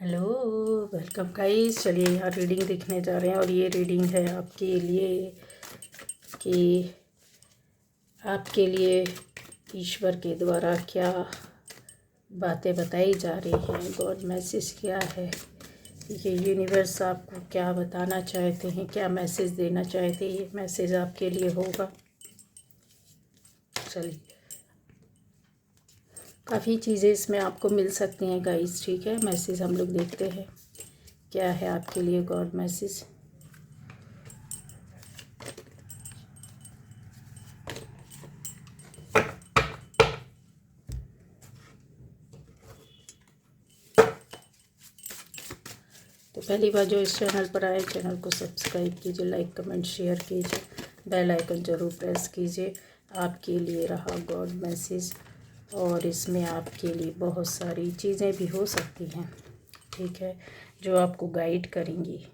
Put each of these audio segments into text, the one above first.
Hello, welcome guys. चलिए यहाँ reading देखने जा रहे हैं और ये रीडिंग है आपके लिए कि आपके लिए ईश्वर के द्वारा क्या बातें बताई जा रही हैं। गॉड मैसेज क्या है, ये यूनिवर्स आपको क्या बताना चाहते हैं, क्या मैसेज देना चाहते हैं, ये मैसेज आपके लिए होगा। चलिए, काफ़ी चीज़ें इसमें आपको मिल सकती हैं गाइस। ठीक है, मैसेज हम लोग देखते हैं क्या है आपके लिए गॉड मैसेज। तो पहली बार जो इस चैनल पर आए, चैनल को सब्सक्राइब कीजिए, लाइक कमेंट शेयर कीजिए, बेल आइकन ज़रूर प्रेस कीजिए। आपके लिए रहा गॉड मैसेज और इसमें आपके लिए बहुत सारी चीज़ें भी हो सकती हैं, ठीक है, जो आपको गाइड करेंगी।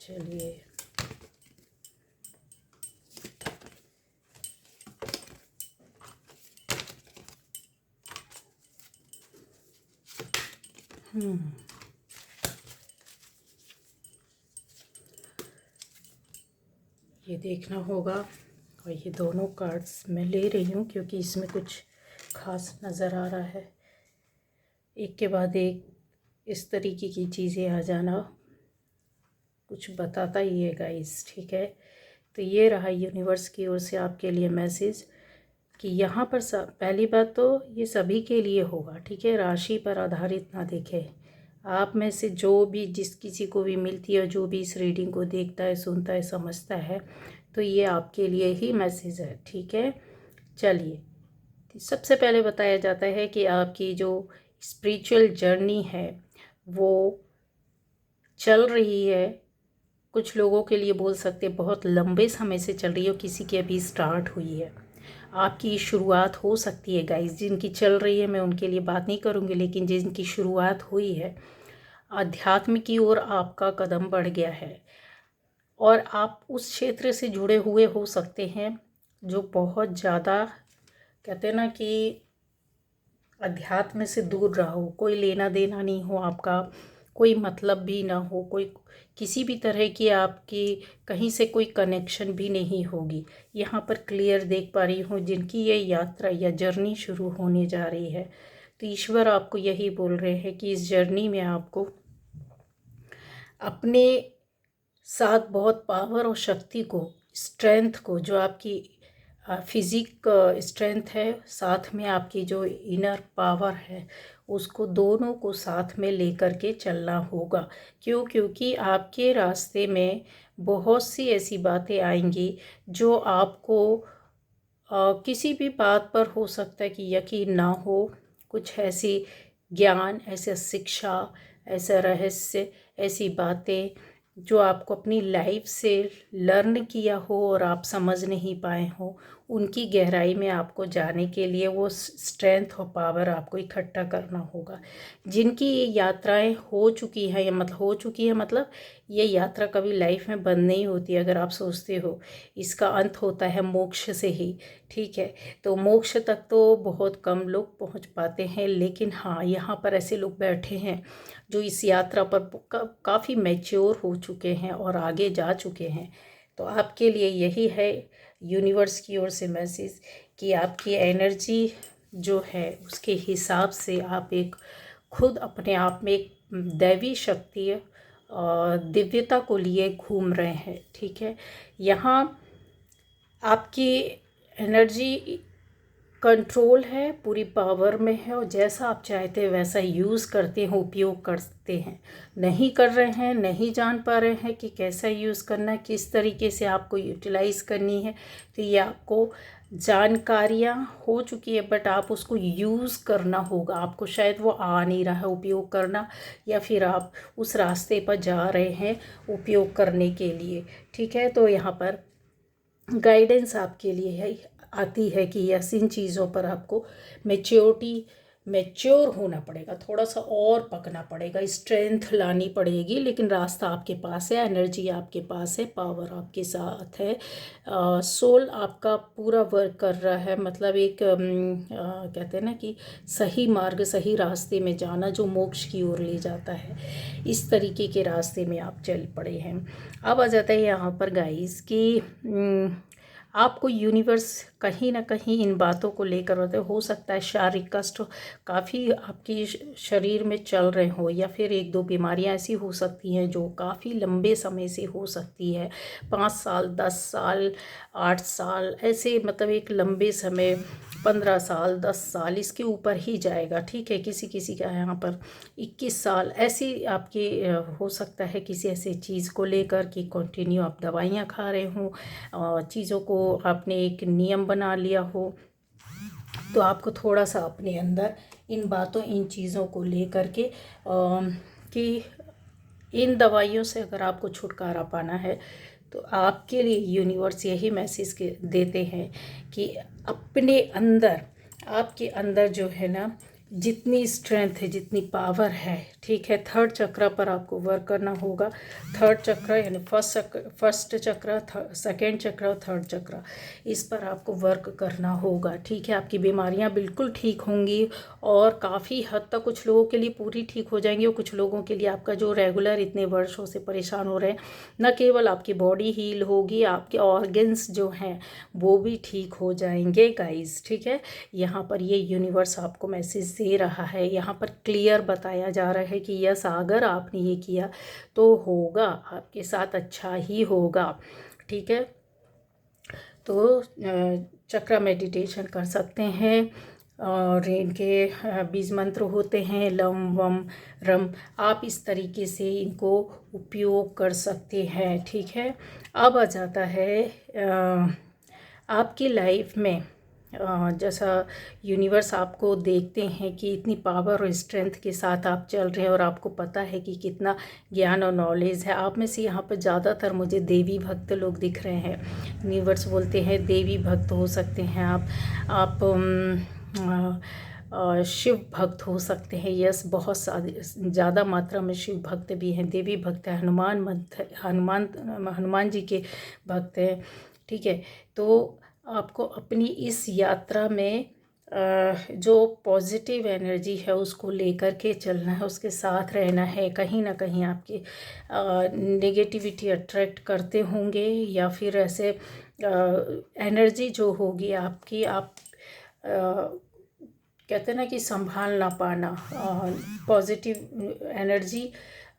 चलिए, ये देखना होगा। और ये दोनों कार्ड्स मैं ले रही हूँ क्योंकि इसमें कुछ खास नज़र आ रहा है। एक के बाद एक इस तरीके की चीज़ें आ जाना कुछ बताता ही है गाइस, ठीक है। तो ये रहा यूनिवर्स की ओर से आपके लिए मैसेज कि यहाँ पर पहली बात तो ये सभी के लिए होगा, ठीक है। राशि पर आधारित ना देखें। आप में से जो भी जिस किसी को भी मिलती है, जो भी इस रीडिंग को देखता है, सुनता है, समझता है, तो ये आपके लिए ही मैसेज है, ठीक है। चलिए, सबसे पहले बताया जाता है कि आपकी जो स्पिरिचुअल जर्नी है वो चल रही है। कुछ लोगों के लिए बोल सकते हैं बहुत लंबे समय से चल रही है, किसी की अभी स्टार्ट हुई है। आपकी शुरुआत हो सकती है गाइस। जिनकी चल रही है मैं उनके लिए बात नहीं करूँगी, लेकिन जिनकी शुरुआत हुई है, आध्यात्म की ओर आपका कदम बढ़ गया है और आप उस क्षेत्र से जुड़े हुए हो सकते हैं जो बहुत ज़्यादा, कहते हैं ना कि अध्यात्म से दूर रहा हो, कोई लेना देना नहीं हो आपका, कोई मतलब भी ना हो, कोई किसी भी तरह की आपकी कहीं से कोई कनेक्शन भी नहीं होगी। यहाँ पर क्लियर देख पा रही हूँ जिनकी ये यात्रा या जर्नी शुरू होने जा रही है। तो ईश्वर आपको यही बोल रहे हैं कि इस जर्नी में आपको अपने साथ बहुत पावर और शक्ति को, स्ट्रेंथ को, जो आपकी फिजिक स्ट्रेंथ है, साथ में आपकी जो इनर पावर है, उसको दोनों को साथ में लेकर के चलना होगा। क्योंकि आपके रास्ते में बहुत सी ऐसी बातें आएंगी जो आपको किसी भी बात पर हो सकता है कि यकीन ना हो। कुछ ऐसी ज्ञान, ऐसा शिक्षा, ऐसा रहस्य, ऐसी बातें जो आपको अपनी लाइफ से लर्न किया हो और आप समझ नहीं पाए हो, उनकी गहराई में आपको जाने के लिए वो स्ट्रेंथ और पावर आपको इकट्ठा करना होगा। जिनकी ये यात्राएं हो चुकी हैं, या मतलब ये यात्रा कभी लाइफ में बंद नहीं होती। अगर आप सोचते हो इसका अंत होता है मोक्ष से ही, ठीक है, तो मोक्ष तक तो बहुत कम लोग पहुंच पाते हैं। लेकिन हाँ, यहाँ पर ऐसे लोग बैठे हैं जो इस यात्रा पर काफ़ी मैच्योर हो चुके हैं और आगे जा चुके हैं। तो आपके लिए यही है यूनिवर्स की ओर से मैसेज कि आपकी एनर्जी जो है उसके हिसाब से आप एक खुद अपने आप में एक दैवी शक्ति और दिव्यता को लिए घूम रहे हैं, ठीक है। यहाँ आपकी एनर्जी कंट्रोल है, पूरी पावर में है और जैसा आप चाहते हैं वैसा यूज़ करते हैं, उपयोग करते हैं। नहीं कर रहे हैं, नहीं जान पा रहे हैं कि कैसा यूज़ करना है, किस तरीके से आपको यूटिलाइज़ करनी है, तो ये आपको जानकारियाँ हो चुकी है, बट आप उसको यूज़ करना होगा। आपको शायद वो आ नहीं रहा है उपयोग करना, या फिर आप उस रास्ते पर जा रहे हैं उपयोग करने के लिए, ठीक है। तो यहाँ पर गाइडेंस आपके लिए है, आती है कि यस, इन चीज़ों पर आपको मैच्योरिटी मैच्योर होना पड़ेगा, थोड़ा सा और पकना पड़ेगा, स्ट्रेंथ लानी पड़ेगी, लेकिन रास्ता आपके पास है, एनर्जी आपके पास है, पावर आपके साथ है। सोल आपका पूरा वर्क कर रहा है, मतलब एक कहते हैं ना कि सही मार्ग, सही रास्ते में जाना जो मोक्ष की ओर ले जाता है, इस तरीके के रास्ते में आप चल पड़े हैं। अब आ जाता है यहाँ पर गाइस कि आपको यूनिवर्स कहीं ना कहीं इन बातों को लेकर होते हो सकता है शारीरिक कष्ट काफ़ी आपकी शरीर में चल रहे हो, या फिर एक दो बीमारियां ऐसी हो सकती हैं जो काफ़ी लंबे समय से हो सकती है, 5 साल, 10 साल, 8 साल, ऐसे मतलब एक लंबे समय, 15 साल, 10 साल, इसके ऊपर ही जाएगा। ठीक है, किसी किसी का यहाँ पर 21 साल ऐसी आपकी हो सकता है किसी ऐसे चीज़ को लेकर कि कंटिन्यू आप दवाइयाँ खा रहे हो, चीज़ों को आपने एक नियम बना लिया हो। तो आपको थोड़ा सा अपने अंदर इन बातों, इन चीज़ों को लेकर के कि इन दवाइयों से अगर आपको छुटकारा पाना है तो आपके लिए यूनिवर्स यही मैसेज देते हैं कि अपने अंदर, आपके अंदर जो है ना, जितनी स्ट्रेंथ है, जितनी पावर है, ठीक है, थर्ड चक्र पर आपको वर्क करना होगा। थर्ड चक्र यानी फर्स्ट चक्र, सेकेंड चक्र और थर्ड चक्र, इस पर आपको वर्क करना होगा। ठीक है, आपकी बीमारियां बिल्कुल ठीक होंगी और काफ़ी हद तक कुछ लोगों के लिए पूरी ठीक हो जाएंगी, और कुछ लोगों के लिए आपका जो रेगुलर इतने वर्षों से परेशान हो रहे हैं, न केवल आपकी बॉडी हील होगी, आपके ऑर्गन्स जो हैं वो भी ठीक हो जाएंगे गाइस। ठीक है, यहाँ पर ये यूनिवर्स आपको मैसेज दे रहा है, यहाँ पर क्लियर बताया जा रहा है कि यस, अगर आपने ये किया तो होगा, आपके साथ अच्छा ही होगा। ठीक है, तो चक्र मेडिटेशन कर सकते हैं, और इनके बीज मंत्र होते हैं लम वम रम, आप इस तरीके से इनको उपयोग कर सकते हैं। ठीक है, अब आ जाता है आपकी लाइफ में जैसा यूनिवर्स आपको देखते हैं कि इतनी पावर और स्ट्रेंथ के साथ आप चल रहे हैं, और आपको पता है कि कितना ज्ञान और नॉलेज है आप में से। यहाँ पर ज़्यादातर मुझे देवी भक्त लोग दिख रहे हैं। यूनिवर्स बोलते हैं देवी भक्त हो सकते हैं आप शिव भक्त हो सकते हैं। यस, बहुत ज़्यादा मात्रा में शिव भक्त भी हैं, देवी भक्त हैं, हनुमान जी के भक्त हैं। ठीक है, तो आपको अपनी इस यात्रा में जो पॉजिटिव एनर्जी है उसको लेकर के चलना है, उसके साथ रहना है। कहीं ना कहीं आपकी नेगेटिविटी अट्रैक्ट करते होंगे, या फिर ऐसे एनर्जी जो होगी आपकी, आप कहते हैं ना कि संभाल ना पाना, पॉजिटिव एनर्जी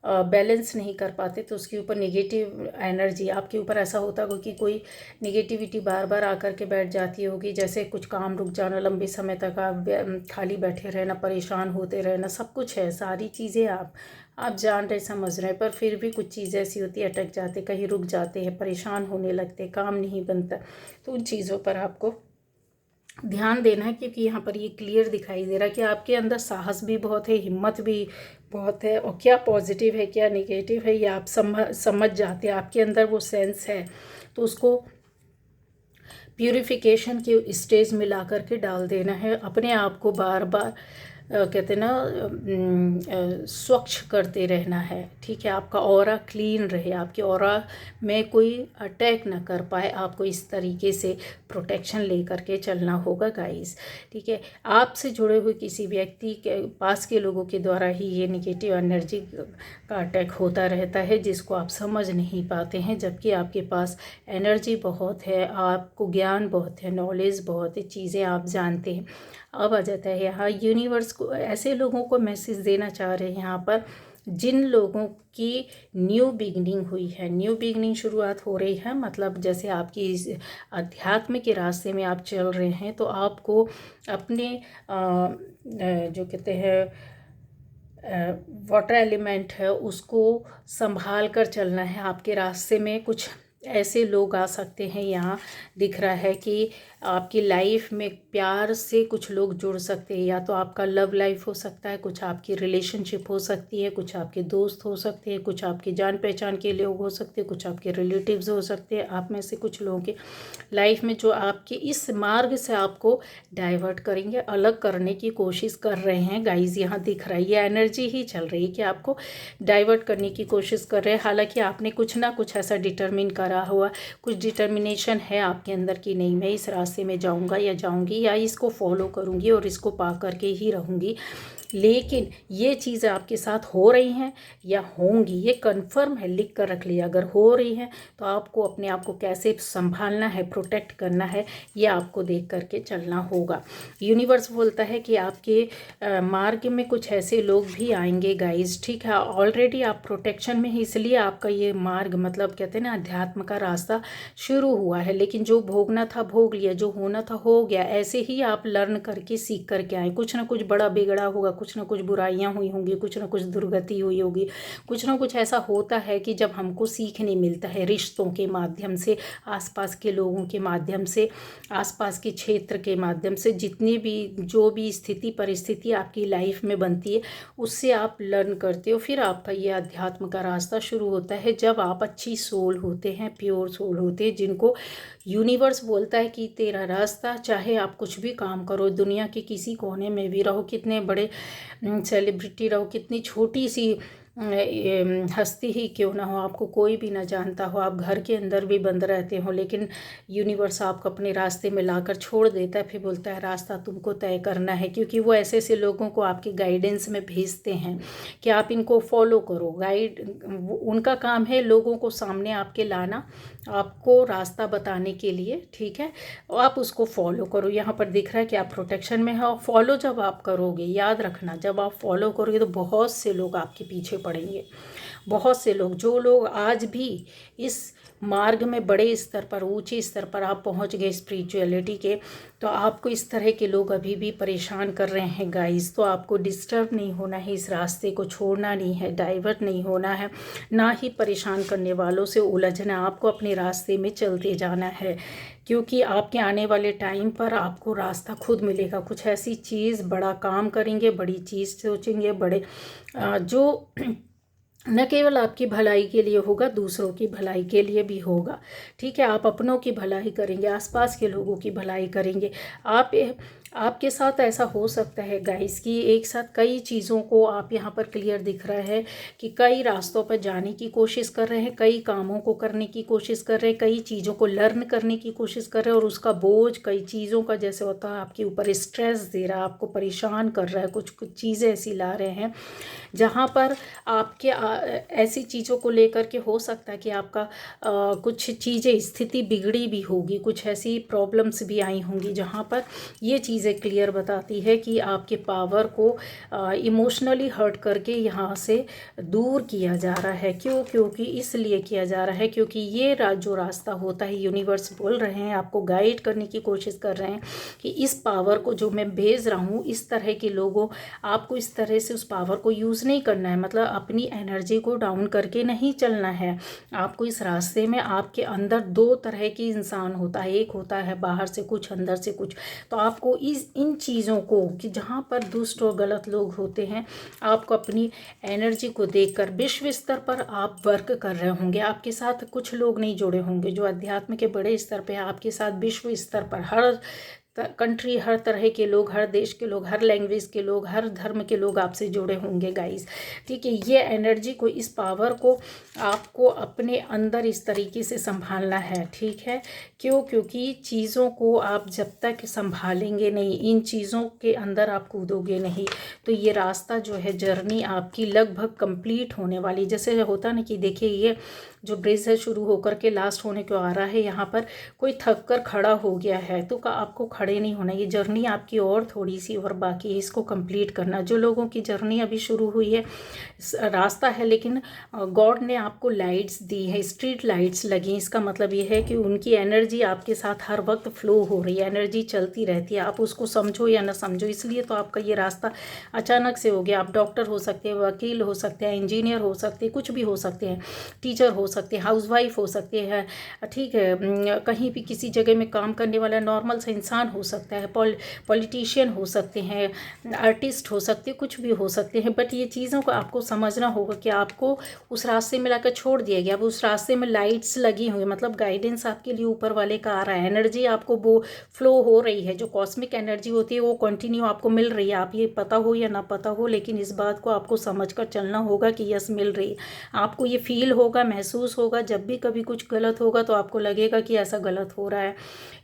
बैलेंस नहीं कर पाते, तो उसके ऊपर नेगेटिव एनर्जी आपके ऊपर ऐसा होता होगा कि कोई नेगेटिविटी बार बार आकर के बैठ जाती होगी, जैसे कुछ काम रुक जाना, लंबे समय तक आप खाली बैठे रहना, परेशान होते रहना, सब कुछ है, सारी चीज़ें आप जान रहे, समझ रहे हैं, पर फिर भी कुछ चीज़ें ऐसी होती है, अटक जाते, कहीं रुक जाते हैं, परेशान होने लगते, काम नहीं बनता। तो उन चीज़ों पर आपको ध्यान देना है, क्योंकि यहाँ पर ये क्लियर दिखाई दे रहा है कि आपके अंदर साहस भी बहुत है, हिम्मत भी बहुत है, और क्या पॉजिटिव है क्या नेगेटिव है ये आप समझ जाते हैं, आपके अंदर वो सेंस है। तो उसको प्यूरिफिकेशन के स्टेज में ला करके डाल देना है, अपने आप को बार बार कहते ना स्वच्छ करते रहना है। ठीक है, आपका ऑरा क्लीन रहे, आपके ऑरा में कोई अटैक ना कर पाए, आपको इस तरीके से प्रोटेक्शन ले करके चलना होगा गाइस। ठीक है, आपसे जुड़े हुए किसी व्यक्ति के पास के लोगों के द्वारा ही ये नेगेटिव एनर्जी का अटैक होता रहता है, जिसको आप समझ नहीं पाते हैं, जबकि आपके पास एनर्जी बहुत है, आपको ज्ञान बहुत है, नॉलेज बहुत है, चीज़ें आप जानते हैं। अब आ जाता है यहाँ यूनिवर्स को ऐसे लोगों को मैसेज देना चाह रहे हैं यहाँ पर जिन लोगों की न्यू बिगनिंग हुई है, न्यू बिगनिंग शुरुआत हो रही है, मतलब जैसे आपकी इस अध्यात्म के रास्ते में आप चल रहे हैं, तो आपको अपने जो कहते हैं वाटर एलिमेंट है उसको संभाल कर चलना है। आपके रास्ते में कुछ ऐसे लोग आ सकते हैं। यहाँ दिख रहा है कि आपकी लाइफ में प्यार से कुछ लोग जुड़ सकते हैं, या तो आपका लव लाइफ हो सकता है, कुछ आपकी रिलेशनशिप हो सकती है, कुछ आपके दोस्त हो सकते हैं, कुछ आपकी जान पहचान के लोग हो सकते हैं, कुछ आपके रिलेटिव्स हो सकते हैं। आप में से कुछ लोगों के लाइफ में जो आपके इस मार्ग से आपको डाइवर्ट करेंगे, अलग करने की कोशिश कर रहे हैं गाइज। यहाँ दिख रहा है ये एनर्जी ही चल रही है कि आपको डाइवर्ट करने की कोशिश कर रहे हैं। हालांकि आपने कुछ ना कुछ ऐसा डिटरमिन करा हुआ, कुछ डिटर्मिनेशन है आपके अंदर कि नहीं, मैं इस रास्ते में जाऊंगा या जाऊंगी, या इसको फॉलो करूंगी और इसको पा करके ही रहूंगी। लेकिन ये चीज़ें आपके साथ हो रही हैं या होंगी, ये कंफर्म है, लिख कर रख लिया। अगर हो रही हैं तो आपको अपने आप को कैसे संभालना है, प्रोटेक्ट करना है, ये आपको देख करके चलना होगा। यूनिवर्स बोलता है कि आपके मार्ग में कुछ ऐसे लोग भी आएंगे गाइज, ठीक है। ऑलरेडी आप प्रोटेक्शन में ही, इसलिए आपका ये मार्ग, मतलब कहते हैं ना, अध्यात्म का रास्ता शुरू हुआ है। लेकिन जो भोगना था भोग लिया, जो होना था हो गया। ऐसे ही आप लर्न करके सीख करके आए। कुछ ना कुछ बड़ा बिगड़ा होगा, कुछ ना कुछ बुराइयां हुई होंगी, कुछ ना कुछ दुर्गति हुई होगी, कुछ ना कुछ ऐसा होता है कि जब हमको सीखने मिलता है रिश्तों के माध्यम से, आसपास के लोगों के माध्यम से, आसपास के क्षेत्र के माध्यम से, जितनी भी जो भी स्थिति परिस्थिति आपकी लाइफ में बनती है, उससे आप लर्न करते हो। फिर आपका ये अध्यात्म का रास्ता शुरू होता है जब आप अच्छी सोल होते हैं, प्योर सोल होते हैं, जिनको यूनिवर्स बोलता है कि तेरा रास्ता, चाहे आप कुछ भी काम करो, दुनिया के किसी कोने में भी रहो, कितने बड़े सेलिब्रिटी रहो, कितनी छोटी सी हस्ती ही क्यों ना हो, आपको कोई भी ना जानता हो, आप घर के अंदर भी बंद रहते हो, लेकिन यूनिवर्स आपको अपने रास्ते में लाकर छोड़ देता है। फिर बोलता है रास्ता तुमको तय करना है, क्योंकि वो ऐसे ऐसे लोगों को आपके गाइडेंस में भेजते हैं कि आप इनको फॉलो करो। उनका काम है लोगों को सामने आपके लाना, आपको रास्ता बताने के लिए, ठीक है। आप उसको फॉलो करो। यहाँ पर दिख रहा है कि आप प्रोटेक्शन में हो। फॉलो जब आप करोगे, याद रखना, जब आप फॉलो करोगे तो बहुत से लोग आपके पीछे पड़ेंगे। बहुत से लोग, जो लोग आज भी इस मार्ग में बड़े स्तर पर, ऊंचे स्तर पर आप पहुंच गए स्पिरिचुअलिटी के, तो आपको इस तरह के लोग अभी भी परेशान कर रहे हैं गाइस। तो आपको डिस्टर्ब नहीं होना है, इस रास्ते को छोड़ना नहीं है, डाइवर्ट नहीं होना है, ना ही परेशान करने वालों से उलझना। आपको अपने रास्ते में चलते जाना है, क्योंकि आपके आने वाले टाइम पर आपको रास्ता खुद मिलेगा। कुछ ऐसी चीज़, बड़ा काम करेंगे, बड़ी चीज़ सोचेंगे, बड़े जो न केवल आपकी भलाई के लिए होगा, दूसरों की भलाई के लिए भी होगा, ठीक है। आप अपनों की भलाई करेंगे, आसपास के लोगों की भलाई करेंगे। आपके साथ ऐसा हो सकता है गाइस कि एक साथ कई चीज़ों को, आप यहाँ पर क्लियर दिख रहा है कि कई रास्तों पर जाने की कोशिश कर रहे हैं, कई कामों को करने की कोशिश कर रहे हैं, कई चीज़ों को लर्न करने की कोशिश कर रहे हैं, और उसका बोझ कई चीज़ों का जैसे होता है आपके ऊपर स्ट्रेस दे रहा है, आपको परेशान कर रहा है। कुछ कुछ चीज़ें ऐसी ला रहे हैं जहाँ पर आपके ऐसी चीज़ों को लेकर के हो सकता है कि आपका कुछ चीज़ें, स्थिति बिगड़ी भी होगी, कुछ ऐसी प्रॉब्लम्स भी आई होंगी, जहाँ पर ये चीज़ें क्लियर बताती है कि आपके पावर को इमोशनली हर्ट करके यहाँ से दूर किया जा रहा है। क्योंकि इसलिए किया जा रहा है क्योंकि ये जो रास्ता होता है, यूनिवर्स बोल रहे हैं, आपको गाइड करने की कोशिश कर रहे हैं कि इस पावर को जो मैं भेज रहा हूँ, इस तरह के लोगों, आपको इस तरह से उस पावर को यूज़ नहीं करना है। मतलब अपनी एनर्जी को डाउन करके नहीं चलना है आपको। इस रास्ते में आपके अंदर दो तरह की इंसान होता है, एक होता है बाहर से कुछ, अंदर से कुछ। तो आपको इन चीज़ों को, कि जहाँ पर दुष्ट और गलत लोग होते हैं, आपको अपनी एनर्जी को देखकर विश्व स्तर पर आप वर्क कर रहे होंगे। आपके साथ कुछ लोग नहीं जुड़े होंगे जो अध्यात्म के बड़े स्तर पे, आपके साथ विश्व स्तर पर हर कंट्री, हर तरह के लोग, हर देश के लोग, हर लैंग्वेज के लोग, हर धर्म के लोग आपसे जुड़े होंगे गाइस, ठीक है। ये एनर्जी को, इस पावर को आपको अपने अंदर इस तरीके से संभालना है, ठीक है। क्योंकि चीज़ों को आप जब तक संभालेंगे नहीं, इन चीज़ों के अंदर आप कूदोगे नहीं, तो ये रास्ता जो है, जर्नी आपकी लगभग कंप्लीट होने वाली। जैसे होता ना कि देखिए, ये जो ब्रिज है शुरू होकर के लास्ट होने को आ रहा है, यहाँ पर कोई थक कर खड़ा हो गया है, तो आपको खड़े नहीं होना। ये जर्नी आपकी और थोड़ी सी और बाकी है, इसको कंप्लीट करना। जो लोगों की जर्नी अभी शुरू हुई है, रास्ता है, लेकिन गॉड ने आपको लाइट्स दी है, स्ट्रीट लाइट्स लगी। इसका मतलब ये है कि उनकी एनर्जी आपके साथ हर वक्त फ्लो हो रही है, एनर्जी चलती रहती है। आप उसको समझो या ना समझो, इसलिए तो आपका ये रास्ता अचानक से हो गया। आप डॉक्टर हो सकते हैं, वकील हो सकते हैं, इंजीनियर हो सकते हैं, कुछ भी हो सकते हैं, टीचर हो सकते हैं, हाउसवाइफ हो सकते हैं, ठीक है, कहीं भी किसी जगह में काम करने वाला नॉर्मल सा इंसान हो सकता है, पॉलिटिशियन हो सकते हैं, आर्टिस्ट हो सकते हैं, कुछ भी हो सकते हैं। बट ये चीज़ों को आपको समझना होगा कि आपको उस रास्ते में लाकर छोड़ दिया गया। अब उस रास्ते में लाइट्स लगी हुई, मतलब गाइडेंस आपके लिए ऊपर वाले का आ रहा है, एनर्जी आपको वो फ्लो हो रही है, जो कॉस्मिक एनर्जी होती है वो कंटिन्यू आपको मिल रही है। आप ये पता हो या ना पता हो, लेकिन इस बात को आपको समझकर चलना होगा कि यस मिल रही है। आपको ये फील होगा, महसूस होगा, जब भी कभी कुछ गलत होगा तो आपको लगेगा कि ऐसा गलत हो रहा है,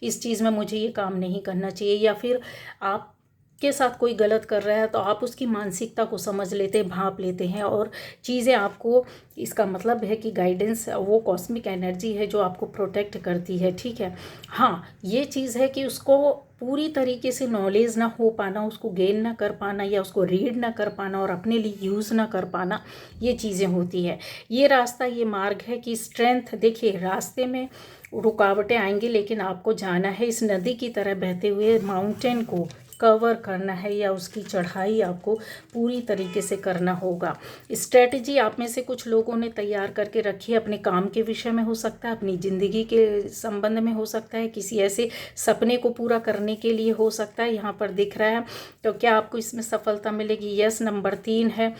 इस चीज़ में मुझे ये काम नहीं करना चाहिए, या फिर आप के साथ कोई गलत कर रहा है तो आप उसकी मानसिकता को समझ लेते हैं, भांप लेते हैं, और चीज़ें आपको, इसका मतलब है कि गाइडेंस वो कॉस्मिक एनर्जी है जो आपको प्रोटेक्ट करती है, ठीक है। हाँ, ये चीज़ है कि उसको पूरी तरीके से नॉलेज ना हो पाना, उसको गेन ना कर पाना, या उसको रीड ना कर पाना और अपने लिए यूज़ ना कर पाना, ये चीज़ें होती है। ये रास्ता, ये मार्ग है कि स्ट्रेंथ, देखिए रास्ते में रुकावटें आएंगी, लेकिन आपको जाना है इस नदी की तरह बहते हुए माउंटेन को कवर करना है, या उसकी चढ़ाई आपको पूरी तरीके से करना होगा। स्ट्रेटजी आप में से कुछ लोगों ने तैयार करके रखी है, अपने काम के विषय में हो सकता है, अपनी ज़िंदगी के संबंध में हो सकता है, किसी ऐसे सपने को पूरा करने के लिए हो सकता है, यहाँ पर दिख रहा है। तो क्या आपको इसमें सफलता मिलेगी? यस, नंबर 3 है।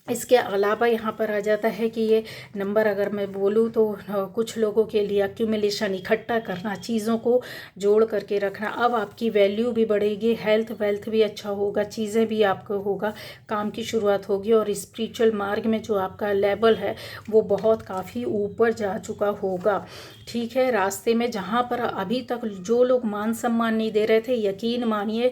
इसके अलावा यहाँ पर आ जाता है कि ये नंबर अगर मैं बोलूँ तो कुछ लोगों के लिए एक्यूमुलेशन, इकट्ठा करना, चीज़ों को जोड़ करके रखना। अब आपकी वैल्यू भी बढ़ेगी, हेल्थ वेल्थ भी अच्छा होगा, चीज़ें भी आपको होगा, काम की शुरुआत होगी, और स्पिरिचुअल मार्ग में जो आपका लेवल है वो बहुत काफ़ी ऊपर जा चुका होगा, ठीक है। रास्ते में जहाँ पर अभी तक जो लोग मान सम्मान नहीं दे रहे थे, यकीन मानिए,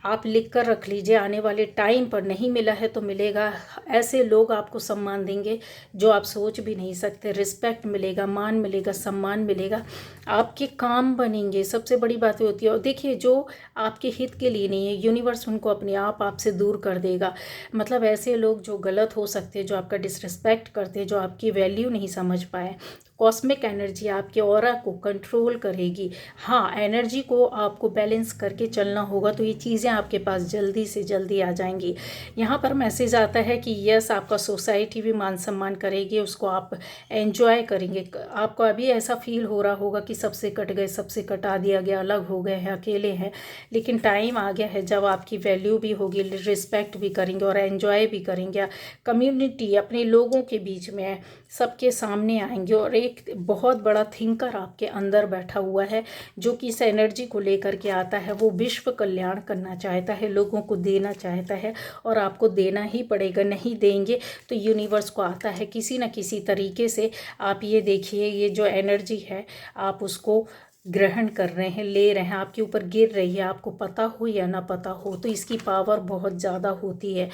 आप लिख कर रख लीजिए, आने वाले टाइम पर नहीं मिला है तो मिलेगा। ऐसे लोग आपको सम्मान देंगे जो आप सोच भी नहीं सकते, रिस्पेक्ट मिलेगा, मान मिलेगा, सम्मान मिलेगा, आपके काम बनेंगे। सबसे बड़ी बात होती है, और देखिए जो आपके हित के लिए नहीं है, यूनिवर्स उनको अपने आप आपसे दूर कर देगा। मतलब ऐसे लोग जो गलत हो सकते हैं, जो आपका डिसरिस्पेक्ट करते हैं, जो आपकी वैल्यू नहीं समझ पाए, कॉस्मिक एनर्जी आपके ऑरा को कंट्रोल करेगी। हाँ, एनर्जी को आपको बैलेंस करके चलना होगा, तो ये चीज़ें आपके पास जल्दी से जल्दी आ जाएंगी। यहाँ पर मैसेज आता है कि यस, आपका सोसाइटी भी मान सम्मान करेगी, उसको आप एंजॉय करेंगे। आपको अभी ऐसा फील हो रहा होगा कि सबसे कट गए, सबसे कटा दिया गया, अलग हो गए हैं, अकेले हैं, लेकिन टाइम आ गया है जब आपकी वैल्यू भी होगी, रिस्पेक्ट भी करेंगे और एंजॉय भी करेंगे। कम्युनिटी, अपने लोगों के बीच में सबके सामने आएंगे, और एक बहुत बड़ा थिंकर आपके अंदर बैठा हुआ है जो कि इस एनर्जी को लेकर के आता है। वो विश्व कल्याण करना चाहता है, लोगों को देना चाहता है, और आपको देना ही पड़ेगा। नहीं देंगे तो यूनिवर्स को आता है किसी न किसी तरीके से। आप ये देखिए, ये जो एनर्जी है आप उसको ग्रहण कर रहे हैं, ले रहे हैं, आपके ऊपर गिर रही है, आपको पता हो या ना पता हो, तो इसकी पावर बहुत ज़्यादा होती है।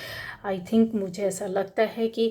आई थिंक, मुझे ऐसा लगता है कि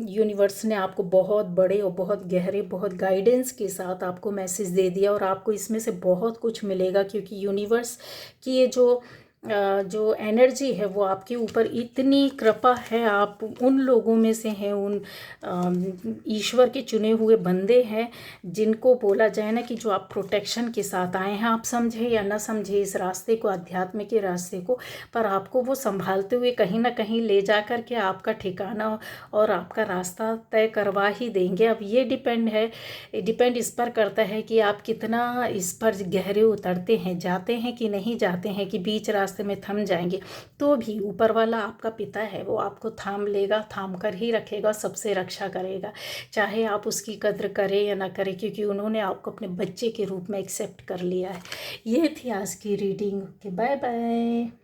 यूनिवर्स ने आपको बहुत बड़े और बहुत गहरे, बहुत गाइडेंस के साथ आपको मैसेज दे दिया, और आपको इसमें से बहुत कुछ मिलेगा, क्योंकि यूनिवर्स की ये जो एनर्जी है वो आपके ऊपर इतनी कृपा है। आप उन लोगों में से हैं, उन ईश्वर के चुने हुए बंदे हैं जिनको बोला जाए ना कि जो आप प्रोटेक्शन के साथ आए हैं। आप समझे या ना समझे इस रास्ते को, अध्यात्म के रास्ते को, पर आपको वो संभालते हुए कहीं ना कहीं ले जा कर के आपका ठिकाना और आपका रास्ता तय करवा ही देंगे। अब ये डिपेंड इस पर करता है कि आप कितना इस पर गहरे उतरते हैं, जाते हैं कि नहीं जाते हैं, कि बीच रास्ते में थम जाएंगे। तो भी ऊपर वाला आपका पिता है, वो आपको थाम लेगा, थाम कर ही रखेगा, सबसे रक्षा करेगा, चाहे आप उसकी कद्र करें या ना करें, क्योंकि उन्होंने आपको अपने बच्चे के रूप में एक्सेप्ट कर लिया है। ये थी आज की रीडिंग। Bye bye.